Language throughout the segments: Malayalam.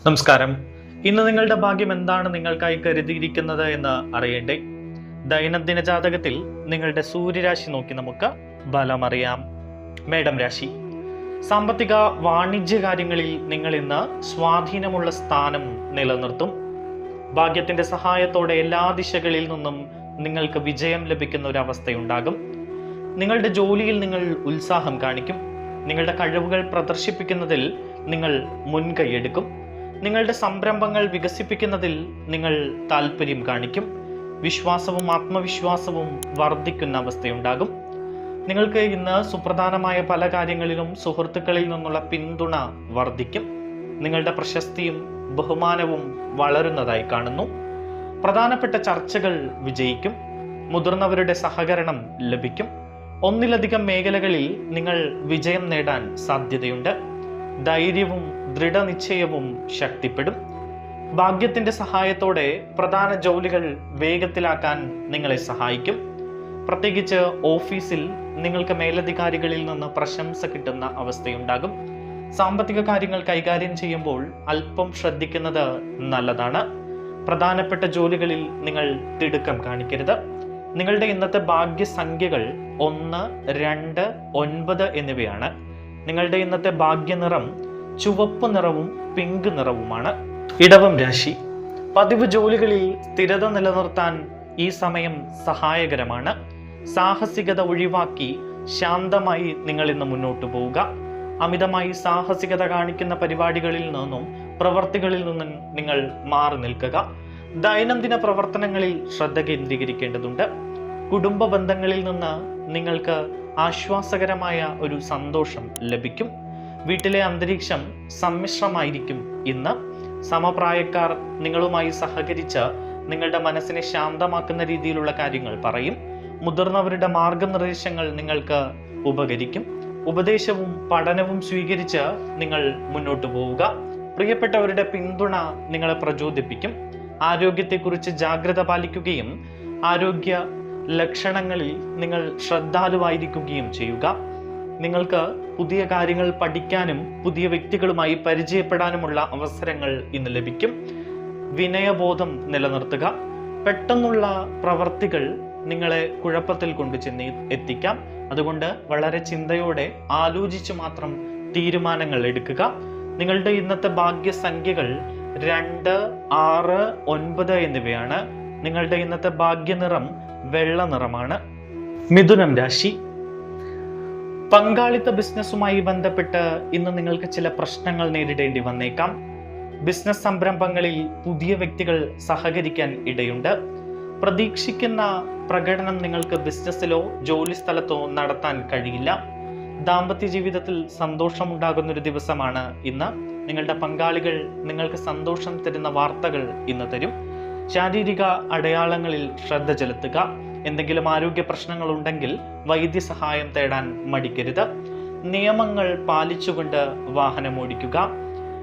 നമസ്കാരം. ഇന്ന് നിങ്ങളുടെ ഭാഗ്യം എന്താണ് നിങ്ങൾക്കായി കരുതിയിരിക്കുന്നത് എന്ന് അറിയണ്ടേ? ദൈനംദിന ജാതകത്തിൽ നിങ്ങളുടെ സൂര്യരാശി നോക്കി നമുക്ക് ഫലം അറിയാം. മേടം രാശി. സാമ്പത്തിക വാണിജ്യ കാര്യങ്ങളിൽ നിങ്ങൾ ഇന്ന് സ്വാധീനമുള്ള സ്ഥാനം നിലനിർത്തും. ഭാഗ്യത്തിന്റെ സഹായത്തോടെ എല്ലാ ദിശകളിൽ നിന്നും നിങ്ങൾക്ക് വിജയം ലഭിക്കുന്ന ഒരു അവസ്ഥയുണ്ടാകും. നിങ്ങളുടെ ജോലിയിൽ നിങ്ങൾ ഉത്സാഹം കാണിക്കും. നിങ്ങളുടെ കഴിവുകൾ പ്രദർശിപ്പിക്കുന്നതിൽ നിങ്ങൾ മുൻകൈയെടുക്കും. നിങ്ങളുടെ സംരംഭങ്ങൾ വികസിപ്പിക്കുന്നതിൽ നിങ്ങൾ താല്പര്യം കാണിക്കും. വിശ്വാസവും ആത്മവിശ്വാസവും വർദ്ധിക്കുന്ന അവസ്ഥയുണ്ടാകും. നിങ്ങൾക്ക് ഇന്ന് സുപ്രധാനമായ പല കാര്യങ്ങളിലും സുഹൃത്തുക്കളിൽ നിന്നുള്ള പിന്തുണ വർദ്ധിക്കും. നിങ്ങളുടെ പ്രശസ്തിയും ബഹുമാനവും വളരുന്നതായി കാണുന്നു. പ്രധാനപ്പെട്ട ചർച്ചകൾ വിജയിക്കും. മുതിർന്നവരുടെ സഹകരണം ലഭിക്കും. ഒന്നിലധികം മേഖലകളിൽ നിങ്ങൾ വിജയം നേടാൻ സാധ്യതയുണ്ട്. ധൈര്യവും ദൃഢനിശ്ചയവും ശക്തിപ്പെടും. ഭാഗ്യത്തിന്റെ സഹായത്തോടെ പ്രധാന ജോലികൾ വേഗത്തിലാക്കാൻ നിങ്ങളെ സഹായിക്കും. പ്രത്യേകിച്ച് ഓഫീസിൽ നിങ്ങൾക്ക് മേലധികാരികളിൽ നിന്ന് പ്രശംസ കിട്ടുന്ന അവസ്ഥയുണ്ടാകും. സാമ്പത്തിക കാര്യങ്ങൾ കൈകാര്യം ചെയ്യുമ്പോൾ അല്പം ശ്രദ്ധിക്കുന്നത് നല്ലതാണ്. പ്രധാനപ്പെട്ട ജോലികളിൽ നിങ്ങൾ തിടുക്കം കാണിക്കരുത്. നിങ്ങളുടെ ഇന്നത്തെ ഭാഗ്യസംഖ്യകൾ 1, 2, 9 എന്നിവയാണ്. നിങ്ങളുടെ ഇന്നത്തെ ഭാഗ്യനിറം ചുവപ്പ് നിറവും പിങ്ക് നിറവുമാണ്. ഇടവം രാശി. പതിവ് ജോലികളിൽ സ്ഥിരത നിലനിർത്താൻ ഈ സമയം സഹായകരമാണ്. സാഹസികത ഒഴിവാക്കി ശാന്തമായി നിങ്ങൾ ഇന്ന് മുന്നോട്ട് പോവുക. അമിതമായി സാഹസികത കാണിക്കുന്ന പരിപാടികളിൽ നിന്നും പ്രവർത്തികളിൽ നിന്നും നിങ്ങൾ മാറി നിൽക്കുക. ദൈനംദിന പ്രവർത്തനങ്ങളിൽ ശ്രദ്ധ കേന്ദ്രീകരിക്കേണ്ടതുണ്ട്. കുടുംബ ബന്ധങ്ങളിൽ നിന്ന് നിങ്ങൾക്ക് ആശ്വാസകരമായ ഒരു സന്തോഷം ലഭിക്കും. വീട്ടിലെ അന്തരീക്ഷം സമ്മിശ്രമായിരിക്കും. ഇന്ന് സമപ്രായക്കാർ നിങ്ങളുമായി സഹകരിച്ച് നിങ്ങളുടെ മനസ്സിനെ ശാന്തമാക്കുന്ന രീതിയിലുള്ള കാര്യങ്ങൾ പറയും. മുതിർന്നവരുടെ മാർഗനിർദ്ദേശങ്ങൾ നിങ്ങൾക്ക് ഉപകരിക്കും. ഉപദേശവും പഠനവും സ്വീകരിച്ച് നിങ്ങൾ മുന്നോട്ട് പോവുക. പ്രിയപ്പെട്ടവരുടെ പിന്തുണ നിങ്ങളെ പ്രചോദിപ്പിക്കും. ആരോഗ്യത്തെക്കുറിച്ച് ജാഗ്രത പാലിക്കുകയും ആരോഗ്യ ലക്ഷണങ്ങളിൽ നിങ്ങൾ ശ്രദ്ധാലുവായിരിക്കുകയും ചെയ്യുക. നിങ്ങൾക്ക് പുതിയ കാര്യങ്ങൾ പഠിക്കാനും പുതിയ വ്യക്തികളുമായി പരിചയപ്പെടാനുമുള്ള അവസരങ്ങൾ ഇന്ന് ലഭിക്കും. വിനയബോധം നിലനിർത്തുക. പെട്ടെന്നുള്ള പ്രവർത്തികൾ നിങ്ങളെ കുഴപ്പത്തിൽ കൊണ്ടുചെന്ന് എത്തിക്കാം. അതുകൊണ്ട് വളരെ ചിന്തയോടെ ആലോചിച്ച് മാത്രം തീരുമാനങ്ങൾ എടുക്കുക. നിങ്ങളുടെ ഇന്നത്തെ ഭാഗ്യസംഖ്യകൾ 2, 6, 9 എന്നിവയാണ്. നിങ്ങളുടെ ഇന്നത്തെ ഭാഗ്യനിറം വെള്ള നിറമാണ്. മിഥുനം രാശി. പങ്കാളിത്ത ബിസിനസ്സുമായി ബന്ധപ്പെട്ട് ഇന്ന് നിങ്ങൾക്ക് ചില പ്രശ്നങ്ങൾ നേരിടേണ്ടി വന്നേക്കാം. ബിസിനസ് സംരംഭങ്ങളിൽ പുതിയ വ്യക്തികൾ സഹകരിക്കാൻ ഇടയുണ്ട്. പ്രതീക്ഷിക്കുന്ന പ്രകടനം നിങ്ങൾക്ക് ബിസിനസ്സിലോ ജോലി സ്ഥലത്തോ നടത്താൻ കഴിയില്ല. ദാമ്പത്യ ജീവിതത്തിൽ സന്തോഷമുണ്ടാകുന്ന ഒരു ദിവസമാണ് ഇന്ന്. നിങ്ങളുടെ പങ്കാളികൾ നിങ്ങൾക്ക് സന്തോഷം തരുന്ന വാർത്തകൾ ഇന്ന് തരും. ശാരീരിക അടയാളങ്ങളിൽ ശ്രദ്ധ ചെലുത്തുക. എന്തെങ്കിലും ആരോഗ്യ പ്രശ്നങ്ങൾ ഉണ്ടെങ്കിൽ വൈദ്യസഹായം തേടാൻ മടിക്കരുത്. നിയമങ്ങൾ പാലിച്ചുകൊണ്ട് വാഹനം ഓടിക്കുക.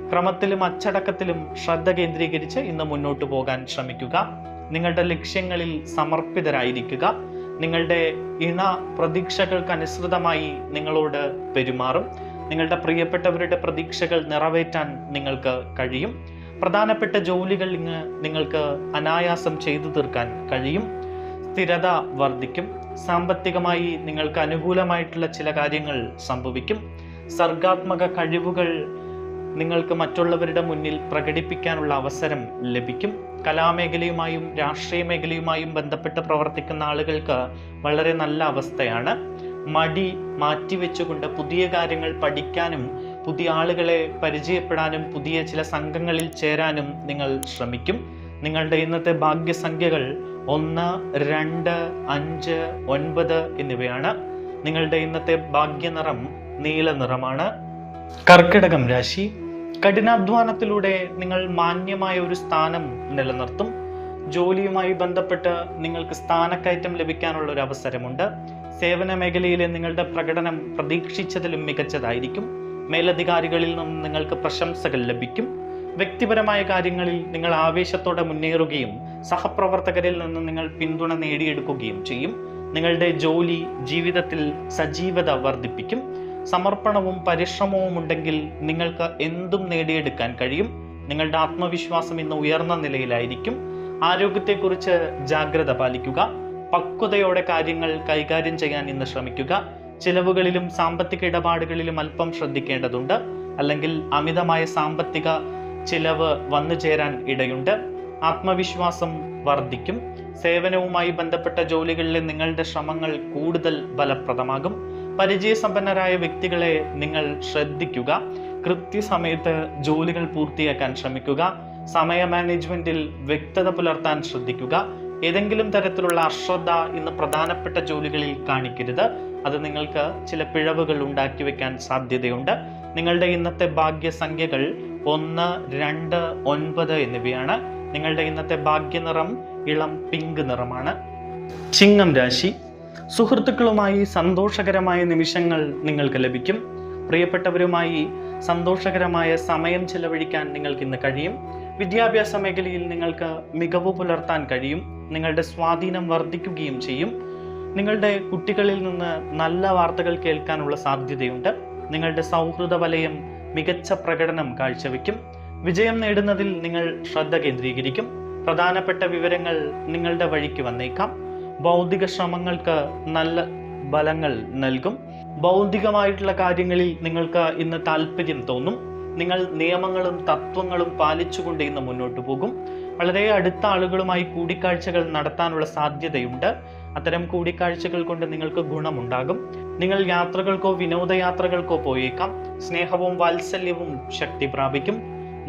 ക്രമത്തിലും അച്ചടക്കത്തിലും ശ്രദ്ധ കേന്ദ്രീകരിച്ച് ഇന്ന് മുന്നോട്ട് പോകാൻ ശ്രമിക്കുക. നിങ്ങളുടെ ലക്ഷ്യങ്ങളിൽ സമർപ്പിതരായിരിക്കുക. നിങ്ങളുടെ ഇണ പ്രതീക്ഷകൾക്കനുസൃതമായി നിങ്ങളോട് പെരുമാറും. നിങ്ങളുടെ പ്രിയപ്പെട്ടവരുടെ പ്രതീക്ഷകൾ നിറവേറ്റാൻ നിങ്ങൾക്ക് കഴിയും. പ്രധാനപ്പെട്ട ജോലികൾ നിങ്ങൾക്ക് അനായാസം ചെയ്തു തീർക്കാൻ കഴിയും. സ്ഥിരത വർദ്ധിക്കും. സാമ്പത്തികമായി നിങ്ങൾക്ക് അനുകൂലമായിട്ടുള്ള ചില കാര്യങ്ങൾ സംഭവിക്കും. സർഗാത്മക കഴിവുകൾ നിങ്ങൾക്ക് മറ്റുള്ളവരുടെ മുന്നിൽ പ്രകടിപ്പിക്കാനുള്ള അവസരം ലഭിക്കും. കലാമേഖലയുമായും രാഷ്ട്രീയ മേഖലയുമായും ബന്ധപ്പെട്ട് പ്രവർത്തിക്കുന്ന ആളുകൾക്ക് വളരെ നല്ല അവസ്ഥയാണ്. മടി മാറ്റിവെച്ചുകൊണ്ട് പുതിയ കാര്യങ്ങൾ പഠിക്കാനും പുതിയ ആളുകളെ പരിചയപ്പെടാനും പുതിയ ചില സംഘങ്ങളിൽ ചേരാനും നിങ്ങൾ ശ്രമിക്കും. നിങ്ങളുടെ ഇന്നത്തെ ഭാഗ്യസംഖ്യകൾ 1, 2, 5, 9 എന്നിവയാണ്. നിങ്ങളുടെ ഇന്നത്തെ ഭാഗ്യനിറം നീല നിറമാണ്. കർക്കിടകം രാശി. കഠിനാധ്വാനത്തിലൂടെ നിങ്ങൾ മാന്യമായ ഒരു സ്ഥാനം നിലനിർത്തും. ജോലിയുമായി ബന്ധപ്പെട്ട് നിങ്ങൾക്ക് സ്ഥാനക്കയറ്റം ലഭിക്കാനുള്ള ഒരു അവസരമുണ്ട്. സേവന മേഖലയിലെ നിങ്ങളുടെ പ്രകടനം പ്രതീക്ഷിച്ചതിലും മികച്ചതായിരിക്കും. മേലധികാരികളിൽ നിന്ന് നിങ്ങൾക്ക് പ്രശംസകൾ ലഭിക്കും. വ്യക്തിപരമായ കാര്യങ്ങളിൽ നിങ്ങൾ ആവേശത്തോടെ മുന്നേറുകയും സഹപ്രവർത്തകരിൽ നിന്ന് നിങ്ങൾ പിന്തുണ നേടിയെടുക്കുകയും ചെയ്യും. നിങ്ങളുടെ ജോലി ജീവിതത്തിൽ സജീവത വർദ്ധിപ്പിക്കും. സമർപ്പണവും പരിശ്രമവും ഉണ്ടെങ്കിൽ നിങ്ങൾക്ക് എന്തും നേടിയെടുക്കാൻ കഴിയും. നിങ്ങളുടെ ആത്മവിശ്വാസം ഇന്ന് ഉയർന്ന നിലയിലായിരിക്കും. ആരോഗ്യത്തെക്കുറിച്ച് ജാഗ്രത പാലിക്കുക. പക്വതയോടെ കാര്യങ്ങൾ കൈകാര്യം ചെയ്യാൻ ഇന്ന് ശ്രമിക്കുക. ചിലവുകളിലും സാമ്പത്തിക ഇടപാടുകളിലും അല്പം ശ്രദ്ധിക്കേണ്ടതുണ്ട്. അല്ലെങ്കിൽ അമിതമായ സാമ്പത്തിക ചിലവ് വന്നു ചേരാൻ ഇടയുണ്ട്. ആത്മവിശ്വാസം വർദ്ധിക്കും. സേവനവുമായി ബന്ധപ്പെട്ട ജോലികളിലെ നിങ്ങളുടെ ശ്രമങ്ങൾ കൂടുതൽ ഫലപ്രദമാകും. പരിചയസമ്പന്നരായ വ്യക്തികളെ നിങ്ങൾ ശ്രദ്ധിക്കുക. കൃത്യസമയത്ത് ജോലികൾ പൂർത്തിയാക്കാൻ ശ്രമിക്കുക. സമയ മാനേജ്മെന്റിൽ വ്യക്തത പുലർത്താൻ ശ്രദ്ധിക്കുക. ഏതെങ്കിലും തരത്തിലുള്ള അശ്രദ്ധ ഇന്ന് പ്രധാനപ്പെട്ട ജോലികളിൽ കാണിക്കരുത്. അത് നിങ്ങൾക്ക് ചില പിഴവുകൾ ഉണ്ടാക്കി വെക്കാൻ സാധ്യതയുണ്ട്. നിങ്ങളുടെ ഇന്നത്തെ ഭാഗ്യസംഖ്യകൾ 1, 2, 9 എന്നിവയാണ്. നിങ്ങളുടെ ഇന്നത്തെ ഭാഗ്യനിറം ഇളം പിങ്ക് നിറമാണ്. ചിങ്ങം രാശി. സുഹൃത്തുക്കളുമായി സന്തോഷകരമായ നിമിഷങ്ങൾ നിങ്ങൾക്ക് ലഭിക്കും. പ്രിയപ്പെട്ടവരുമായി സന്തോഷകരമായ സമയം ചെലവഴിക്കാൻ നിങ്ങൾക്ക് ഇന്ന് കഴിയും. വിദ്യാഭ്യാസ മേഖലയിൽ നിങ്ങൾക്ക് മികവ് പുലർത്താൻ കഴിയും. നിങ്ങളുടെ സ്വാധീനം വർദ്ധിക്കുകയും ചെയ്യും. നിങ്ങളുടെ കുട്ടികളിൽ നിന്ന് നല്ല വാർത്തകൾ കേൾക്കാനുള്ള സാധ്യതയുണ്ട്. നിങ്ങളുടെ സൗഹൃദ വലയം മികച്ച പ്രകടനം കാഴ്ചവെക്കും. വിജയം നേടുന്നതിൽ നിങ്ങൾ ശ്രദ്ധ കേന്ദ്രീകരിക്കും. പ്രധാനപ്പെട്ട വിവരങ്ങൾ നിങ്ങളുടെ വഴിക്ക് വന്നേക്കാം. ബൗദ്ധിക ശ്രമങ്ങൾക്ക് നല്ല ഫലങ്ങൾ നൽകും. ബൗദ്ധികമായിട്ടുള്ള കാര്യങ്ങളിൽ നിങ്ങൾക്ക് ഇന്ന് താല്പര്യം തോന്നും. നിങ്ങൾ നിയമങ്ങളും തത്വങ്ങളും പാലിച്ചുകൊണ്ട് ഇന്ന് മുന്നോട്ട് പോകും. വളരെ അടുത്ത ആളുകളുമായി കൂടിക്കാഴ്ചകൾ നടത്താനുള്ള സാധ്യതയുണ്ട്. അത്തരം കൂടിക്കാഴ്ചകൾ കൊണ്ട് നിങ്ങൾക്ക് ഗുണമുണ്ടാകും. നിങ്ങൾ യാത്രകൾക്കോ വിനോദയാത്രകൾക്കോ പോയേക്കാം. സ്നേഹവും വാത്സല്യവും ശക്തി പ്രാപിക്കും.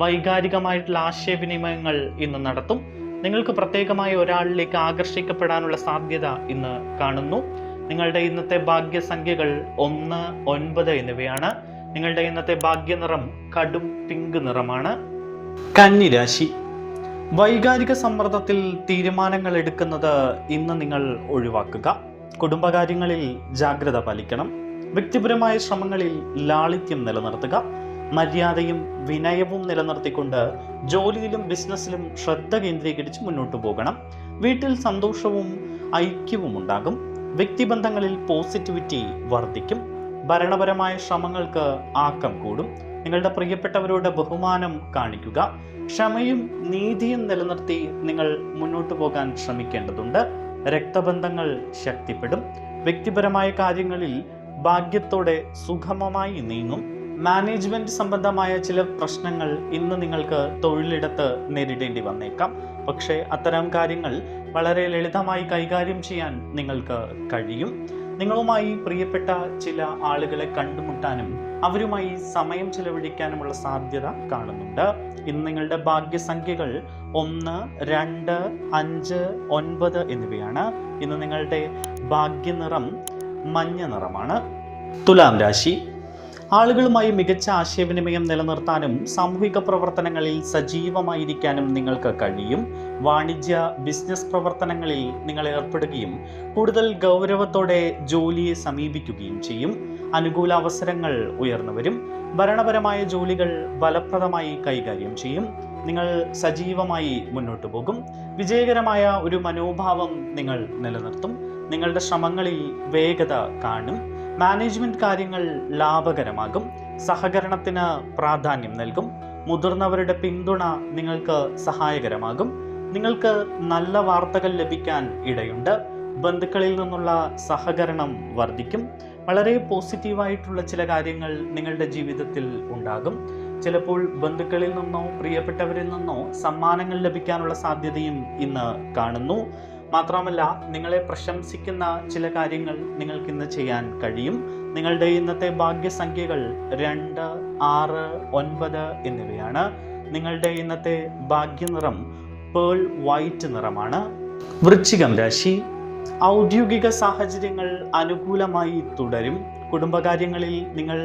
വൈകാരികമായിട്ടുള്ള ആശയവിനിമയങ്ങൾ ഇന്ന് നടത്തും. നിങ്ങൾക്ക് പ്രത്യേകമായ ഒരാളിലേക്ക് ആകർഷിക്കപ്പെടാനുള്ള സാധ്യത ഇന്ന് കാണുന്നു. നിങ്ങളുടെ ഇന്നത്തെ ഭാഗ്യസംഖ്യകൾ 1, 9 എന്നിവയാണ്. നിങ്ങളുടെ ഇന്നത്തെ ഭാഗ്യനിറം കടും പിങ്ക് നിറമാണ്. കന്നി രാശി. വൈകാരിക സമ്മർദ്ദത്തിൽ തീരുമാനങ്ങൾ എടുക്കുന്നത് ഇന്ന് നിങ്ങൾ ഒഴിവാക്കുക. കുടുംബകാര്യങ്ങളിൽ ജാഗ്രത പാലിക്കണം. വ്യക്തിപരമായ ശ്രമങ്ങളിൽ ലാളിത്യം നിലനിർത്തുക. മര്യാദയും വിനയവും നിലനിർത്തിക്കൊണ്ട് ജോലിയിലും ബിസിനസ്സിലും ശ്രദ്ധ കേന്ദ്രീകരിച്ച് മുന്നോട്ട് പോകണം. വീട്ടിൽ സന്തോഷവും ഐക്യവും ഉണ്ടാകും. വ്യക്തിബന്ധങ്ങളിൽ പോസിറ്റിവിറ്റി വർദ്ധിക്കും. ഭരണപരമായ ശ്രമങ്ങൾക്ക് ആക്കം കൂടും. നിങ്ങളുടെ പ്രിയപ്പെട്ടവരോട് ബഹുമാനം കാണിക്കുക. ക്ഷമയും നീതിയും നിലനിർത്തി നിങ്ങൾ മുന്നോട്ട് പോകാൻ ശ്രമിക്കേണ്ടതുണ്ട്. രക്തബന്ധങ്ങൾ ശക്തിപ്പെടും. വ്യക്തിപരമായ കാര്യങ്ങളിൽ ഭാഗ്യത്തോടെ സുഗമമായി നീങ്ങും. മാനേജ്മെന്റ് സംബന്ധമായ ചില പ്രശ്നങ്ങൾ ഇന്ന് നിങ്ങൾക്ക് തൊഴിലിടത്ത് നേരിടേണ്ടി വന്നേക്കാം. പക്ഷേ അത്തരം കാര്യങ്ങൾ വളരെ ലളിതമായി കൈകാര്യം ചെയ്യാൻ നിങ്ങൾക്ക് കഴിയും. നിങ്ങളുമായി പ്രിയപ്പെട്ട ചില ആളുകളെ കണ്ടുമുട്ടാനും അവരുമായി സമയം ചെലവഴിക്കാനുമുള്ള സാധ്യത കാണുന്നുണ്ട്. ഇന്ന് നിങ്ങളുടെ ഭാഗ്യസംഖ്യകൾ 1, 2, 5, 9 എന്നിവയാണ്. ഇന്ന് നിങ്ങളുടെ ഭാഗ്യനിറം മഞ്ഞ നിറമാണ്. തുലാം രാശി. ആളുകളുമായി മികച്ച ആശയവിനിമയം നിലനിർത്താനും സാമൂഹിക പ്രവർത്തനങ്ങളിൽ സജീവമായിരിക്കാനും നിങ്ങൾക്ക് കഴിയും. വാണിജ്യ ബിസിനസ് പ്രവർത്തനങ്ങളിൽ നിങ്ങൾ ഏർപ്പെടുകയും കൂടുതൽ ഗൗരവത്തോടെ ജോലിയെ സമീപിക്കുകയും ചെയ്യും. അനുകൂല അവസരങ്ങൾ ഉയർന്നു വരും. ഭരണപരമായ ജോലികൾ ഫലപ്രദമായി കൈകാര്യം ചെയ്യും. നിങ്ങൾ സജീവമായി മുന്നോട്ട് പോകും. വിജയകരമായ ഒരു മനോഭാവം നിങ്ങൾ നിലനിർത്തും. നിങ്ങളുടെ ശ്രമങ്ങളിൽ വേഗത കാണും. മാനേജ്മെന്റ് കാര്യങ്ങൾ ലാഭകരമാകും. സഹകരണത്തിന് പ്രാധാന്യം നൽകും. മുതിർന്നവരുടെ പിന്തുണ നിങ്ങൾക്ക് സഹായകരമാകും. നിങ്ങൾക്ക് നല്ല വാർത്തകൾ ലഭിക്കാൻ ഇടയുണ്ട്. ബന്ധുക്കളിൽ നിന്നുള്ള സഹകരണം വർദ്ധിക്കും. വളരെ പോസിറ്റീവായിട്ടുള്ള ചില കാര്യങ്ങൾ നിങ്ങളുടെ ജീവിതത്തിൽ ഉണ്ടാകും. ചിലപ്പോൾ ബന്ധുക്കളിൽ നിന്നോ പ്രിയപ്പെട്ടവരിൽ നിന്നോ സമ്മാനങ്ങൾ ലഭിക്കാനുള്ള സാധ്യതയും ഇന്ന് കാണുന്നു. മാത്രമല്ല, നിങ്ങളെ പ്രശംസിക്കുന്ന ചില കാര്യങ്ങൾ നിങ്ങൾക്ക് ഇന്ന് ചെയ്യാൻ കഴിയും. നിങ്ങളുടെ ഇന്നത്തെ ഭാഗ്യസംഖ്യകൾ 2, 6, 9 എന്നിവയാണ്. നിങ്ങളുടെ ഇന്നത്തെ ഭാഗ്യനിറം പേൾ വൈറ്റ് നിറമാണ്. വൃശ്ചികം രാശി. ഔദ്യോഗിക സാഹചര്യങ്ങൾ അനുകൂലമായി തുടരും. കുടുംബകാര്യങ്ങളിൽ നിങ്ങൾ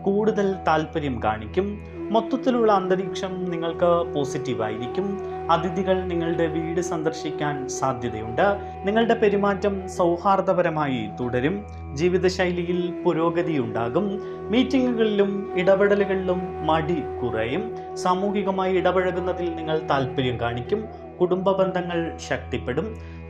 കൂടുതൽ താല്പര്യം കാണിക്കും. മൊത്തത്തിലുള്ള അന്തരീക്ഷം നിങ്ങൾക്ക് പോസിറ്റീവായിരിക്കും. അതിഥികൾ നിങ്ങളുടെ വീട് സന്ദർശിക്കാൻ സാധ്യതയുണ്ട്. നിങ്ങളുടെ പെരുമാറ്റം സൗഹാർദ്ദപരമായി തുടരും. ജീവിതശൈലിയിൽ പുരോഗതി ഉണ്ടാകും. മീറ്റിങ്ങുകളിലും ഇടപെടലുകളിലും മടി കുറയും. സാമൂഹികമായി ഇടപഴകുന്നതിൽ നിങ്ങൾ താല്പര്യം കാണിക്കും. കുടുംബ ബന്ധങ്ങൾ ശക്തിപ്പെടും.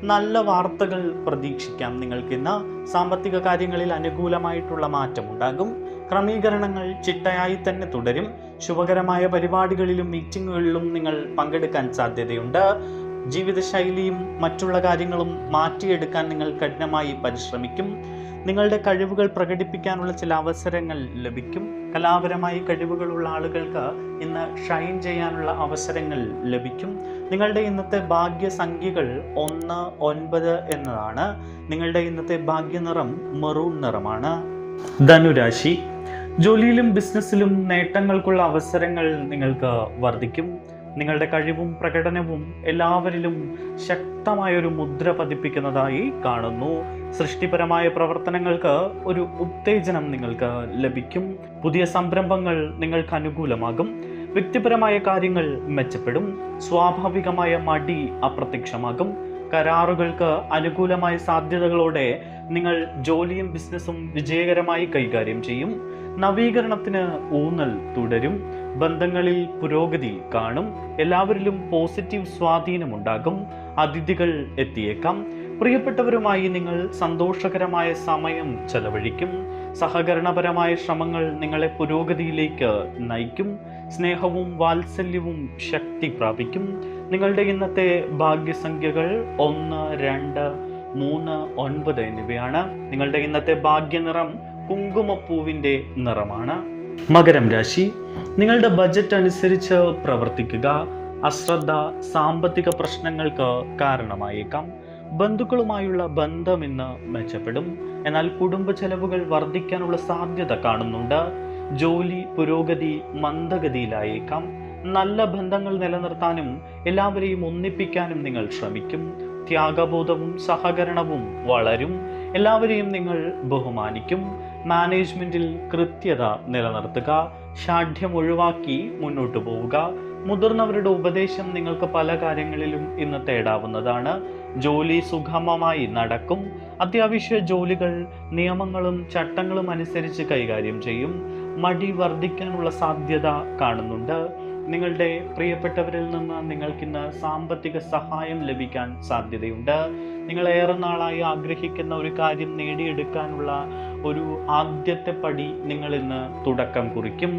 നല്ല വാർത്തകൾ പ്രതീക്ഷിക്കാം നിങ്ങൾക്കിന്ന്. സാമ്പത്തിക കാര്യങ്ങളിൽ അനുകൂലമായിട്ടുള്ള മാറ്റമുണ്ടാകും. ക്രമീകരണങ്ങൾ ചിട്ടയായി തന്നെ തുടരും. ശുഭകരമായ പരിപാടികളിലും മീറ്റിങ്ങുകളിലും നിങ്ങൾ പങ്കെടുക്കാൻ സാധ്യതയുണ്ട്. ജീവിതശൈലിയും മറ്റുള്ള കാര്യങ്ങളും മാറ്റിയെടുക്കാൻ നിങ്ങൾ കഠിനമായി പരിശ്രമിക്കും. നിങ്ങളുടെ കഴിവുകൾ പ്രകടിപ്പിക്കാനുള്ള ചില അവസരങ്ങൾ ലഭിക്കും. കലാപരമായി കഴിവുകളുള്ള ആളുകൾക്ക് ഇന്ന് ഷൈൻ ചെയ്യാനുള്ള അവസരങ്ങൾ ലഭിക്കും. നിങ്ങളുടെ ഇന്നത്തെ ഭാഗ്യസംഖ്യകൾ 1, 9 എന്നതാണ്. നിങ്ങളുടെ ഇന്നത്തെ ഭാഗ്യനിറം മെറൂൺ നിറമാണ്. ധനുരാശി. ജോലിയിലും ബിസിനസ്സിലും നേട്ടങ്ങൾക്കുള്ള അവസരങ്ങൾ നിങ്ങൾക്ക് വർദ്ധിക്കും. നിങ്ങളുടെ കഴിവും പ്രകടനവും എല്ലാവരിലും ശക്തമായൊരു മുദ്ര പതിപ്പിക്കുന്നതായി കാണുന്നു. സൃഷ്ടിപരമായ പ്രവർത്തനങ്ങൾക്ക് ഒരു ഉത്തേജനം നിങ്ങൾക്ക് ലഭിക്കും. പുതിയ സംരംഭങ്ങൾ നിങ്ങൾക്ക് അനുകൂലമാകും. വ്യക്തിപരമായ കാര്യങ്ങൾ മെച്ചപ്പെടും. സ്വാഭാവികമായ മടി അപ്രത്യക്ഷമാകും. കരാറുകൾക്ക് അനുകൂലമായ സാധ്യതകളോടെ നിങ്ങൾ ജോലിയും ബിസിനസ്സും വിജയകരമായി കൈകാര്യം ചെയ്യും. നവീകരണത്തിന് ഊന്നൽ തുടരും. ബന്ധങ്ങളിൽ പുരോഗതി കാണും. എല്ലാവരിലും പോസിറ്റീവ് സ്വാധീനമുണ്ടാകും. അതിഥികൾ എത്തിയേക്കാം. പ്രിയപ്പെട്ടവരുമായി നിങ്ങൾ സന്തോഷകരമായ സമയം ചെലവഴിക്കും. സഹകരണപരമായ ശ്രമങ്ങൾ നിങ്ങളെ പുരോഗതിയിലേക്ക് നയിക്കും. സ്നേഹവും വാത്സല്യവും ശക്തി പ്രാപിക്കും. നിങ്ങളുടെ ഇന്നത്തെ ഭാഗ്യസംഖ്യകൾ 1, 2, 3, 9 എന്നിവയാണ്. നിങ്ങളുടെ ഇന്നത്തെ ഭാഗ്യനിറം കുങ്കുമപ്പൂവിൻ്റെ നിറമാണ്. മകരം രാശി. നിങ്ങളുടെ ബജറ്റ് അനുസരിച്ച് പ്രവർത്തിക്കുക. അശ്രദ്ധ സാമ്പത്തിക പ്രശ്നങ്ങൾക്ക് കാരണമായേക്കാം. ബന്ധുക്കളുമായുള്ള ബന്ധം ഇന്ന് മെച്ചപ്പെടും. എന്നാൽ കുടുംബ ചെലവുകൾ വർദ്ധിക്കാനുള്ള സാധ്യത കാണുന്നുണ്ട്. ജോലി പുരോഗതി മന്ദഗതിയിലായേക്കാം. നല്ല ബന്ധങ്ങൾ നിലനിർത്താനും എല്ലാവരെയും ഒന്നിപ്പിക്കാനും നിങ്ങൾ ശ്രമിക്കും. ത്യാഗബോധവും സഹകരണവും വളരും. എല്ലാവരെയും നിങ്ങൾ ബഹുമാനിക്കും. മാനേജ്മെന്റിൽ കൃത്യത നിലനിർത്തുക. ഷാഠ്യം ഒഴിവാക്കി മുന്നോട്ട് പോവുക. മുതിർന്നവരുടെ ഉപദേശം നിങ്ങൾക്ക് പല കാര്യങ്ങളിലും ഇന്ന് തേടാവുന്നതാണ്. ജോലി സുഗമമായി നടക്കും. അത്യാവശ്യ ജോലികൾ നിയമങ്ങളും ചട്ടങ്ങളും അനുസരിച്ച് കൈകാര്യം ചെയ്യും. മടി വർദ്ധിക്കാനുള്ള സാധ്യത കാണുന്നുണ്ട്. നിങ്ങളുടെ പ്രിയപ്പെട്ടവരിൽ നിന്ന് നിങ്ങൾക്കിന്ന് സാമ്പത്തിക സഹായം ലഭിക്കാൻ സാധ്യതയുണ്ട്. നിങ്ങൾ ഏറെ നാളായി ആഗ്രഹിക്കുന്ന ഒരു കാര്യം നേടിയെടുക്കാനുള്ള ഒരു ആദ്യത്തെ പടി നിങ്ങൾ ഇന്ന് തുടക്കം കുറിക്കും.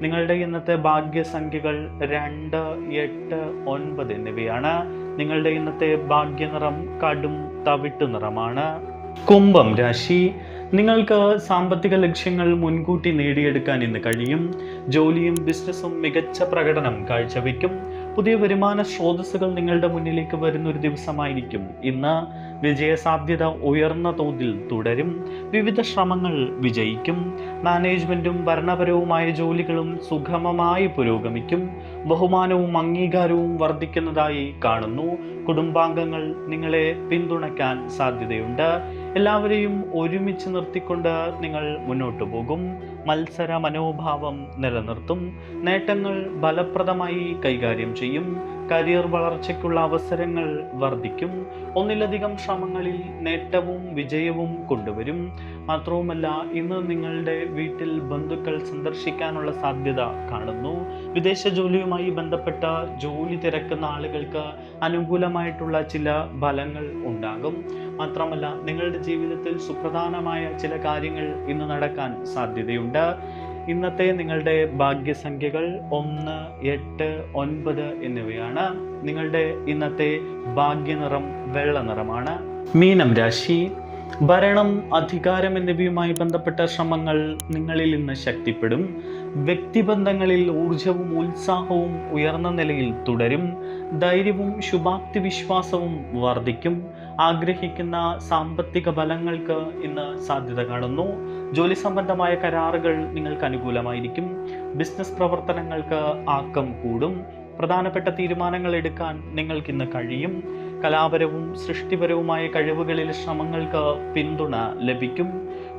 നിങ്ങളുടെ ഇന്നത്തെ ഭാഗ്യസംഖ്യകൾ 2, 8, 9 എന്നിവയാണ്. നിങ്ങളുടെ ഇന്നത്തെ ഭാഗ്യനിറം കടും തവിട്ട് നിറമാണ്. കുംഭം രാശി. നിങ്ങൾക്ക് സാമ്പത്തിക ലക്ഷ്യങ്ങൾ മുൻകൂട്ടി നേടിയെടുക്കാൻ ഇന്ന് കഴിയും. ജോലിയും ബിസിനസ്സും മികച്ച പ്രകടനം കാഴ്ചവെക്കും. പുതിയ വരുമാന സ്രോതസ്സുകൾ നിങ്ങളുടെ മുന്നിലേക്ക് വരുന്ന ഒരു ദിവസമായിരിക്കും ഇന്ന്. വിജയസാധ്യത ഉയർന്ന തോതിൽ തുടരും. വിവിധ ശ്രമങ്ങൾ വിജയിക്കും. മാനേജ്മെന്റും ഭരണപരവുമായ ജോലികളും സുഗമമായി പുരോഗമിക്കും. ബഹുമാനവും അംഗീകാരവും വർദ്ധിക്കുന്നതായി കാണുന്നു. കുടുംബാംഗങ്ങൾ നിങ്ങളെ പിന്തുണയ്ക്കാൻ സാധ്യതയുണ്ട്. എല്ലാവരെയും ഒരുമിച്ച് നിർത്തിക്കൊണ്ട് നിങ്ങൾ മുന്നോട്ടു പോകും. മത്സര മനോഭാവം നിലനിർത്തും. നേട്ടങ്ങൾ ഫലപ്രദമായി കൈകാര്യം ചെയ്യും. കരിയർ വളർച്ചയ്ക്കുള്ള അവസരങ്ങൾ വർദ്ധിക്കും. ഒന്നിലധികം ശ്രമങ്ങളിൽ നേട്ടവും വിജയവും കൊണ്ടുവരും. മാത്രവുമല്ല, ഇന്ന് നിങ്ങളുടെ വീട്ടിൽ ബന്ധുക്കൾ സന്ദർശിക്കാനുള്ള സാധ്യത കാണുന്നു. വിദേശ ജോലിയുമായി ബന്ധപ്പെട്ട ജോലി തിരക്കുന്ന ആളുകൾക്ക് അനുകൂലമായിട്ടുള്ള ചില ഫലങ്ങൾ ഉണ്ടാകും. മാത്രമല്ല, നിങ്ങളുടെ ജീവിതത്തിൽ സുപ്രധാനമായ ചില കാര്യങ്ങൾ ഇന്ന് നടക്കാൻ സാധ്യതയുണ്ട്. ഇന്നത്തെ നിങ്ങളുടെ ഭാഗ്യസംഖ്യകൾ 1, 8, 9 എന്നിവയാണ്. നിങ്ങളുടെ ഇന്നത്തെ ഭാഗ്യനിറം വെള്ള നിറമാണ്. മീനം രാശി. ഭരണം, അധികാരം എന്നിവയുമായി ബന്ധപ്പെട്ട ശ്രമങ്ങൾ നിങ്ങളിൽ ഇന്ന് ശക്തിപ്പെടും. വ്യക്തിബന്ധങ്ങളിൽ ഊർജവും ഉത്സാഹവും ഉയർന്ന നിലയിൽ തുടരും. ധൈര്യവും ശുഭാപ്തി വിശ്വാസവും വർദ്ധിക്കും. ആഗ്രഹിക്കുന്ന സാമ്പത്തിക ഫലങ്ങൾക്ക് ഇന്ന് സാധ്യത കാണുന്നു. ജോലി സംബന്ധമായ കരാറുകൾ നിങ്ങൾക്ക് അനുകൂലമായിരിക്കും. ബിസിനസ് പ്രവർത്തനങ്ങൾക്ക് ആക്കം കൂടും. പ്രധാനപ്പെട്ട തീരുമാനങ്ങൾ എടുക്കാൻ നിങ്ങൾക്കിന്ന് കഴിയും. കലാപരവും സൃഷ്ടിപരവുമായ കഴിവുകളിലെ ശ്രമങ്ങൾക്ക് പിന്തുണ ലഭിക്കും.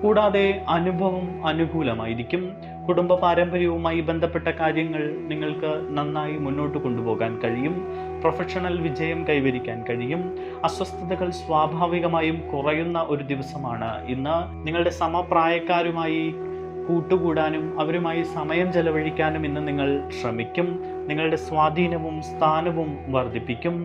കൂടാതെ അനുഭവം അനുകൂലമായിരിക്കും. കുടുംബ പാരമ്പര്യവുമായി ബന്ധപ്പെട്ട കാര്യങ്ങൾ നിങ്ങൾക്ക് നന്നായി മുന്നോട്ട് കൊണ്ടുപോകാൻ കഴിയും. പ്രൊഫഷണൽ വിജയം കൈവരിക്കാൻ കഴിയും. അസ്വസ്ഥതകൾ സ്വാഭാവികമായും കുറയുന്ന ഒരു ദിവസമാണ് ഇന്ന്. നിങ്ങളുടെ സമപ്രായക്കാരുമായി കൂട്ടുകൂടാനും അവരുമായി സമയം ചെലവഴിക്കാനും ഇന്ന് നിങ്ങൾ ശ്രമിക്കും. നിങ്ങളുടെ സ്വാധീനവും സ്ഥാനവും വർദ്ധിപ്പിക്കും.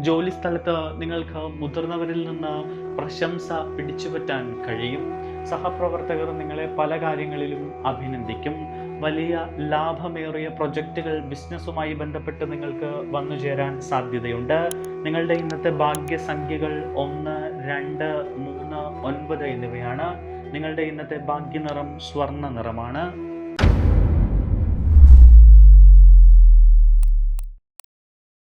ജോലി സ്ഥലത്ത് നിങ്ങൾക്ക് മുതിർന്നവരിൽ നിന്ന് പ്രശംസ പിടിച്ചുപറ്റാൻ കഴിയും. സഹപ്രവർത്തകർ നിങ്ങളെ പല കാര്യങ്ങളിലും അഭിനന്ദിക്കും. വലിയ ലാഭമേറിയ പ്രൊജക്റ്റുകൾ ബിസിനസ്സുമായി ബന്ധപ്പെട്ട് നിങ്ങൾക്ക് വന്നു ചേരാൻ സാധ്യതയുണ്ട്. നിങ്ങളുടെ ഇന്നത്തെ ഭാഗ്യസംഖ്യകൾ 1, 2, 3, 9 എന്നിവയാണ്. നിങ്ങളുടെ ഇന്നത്തെ ഭാഗ്യനിറം സ്വർണ്ണ നിറമാണ്.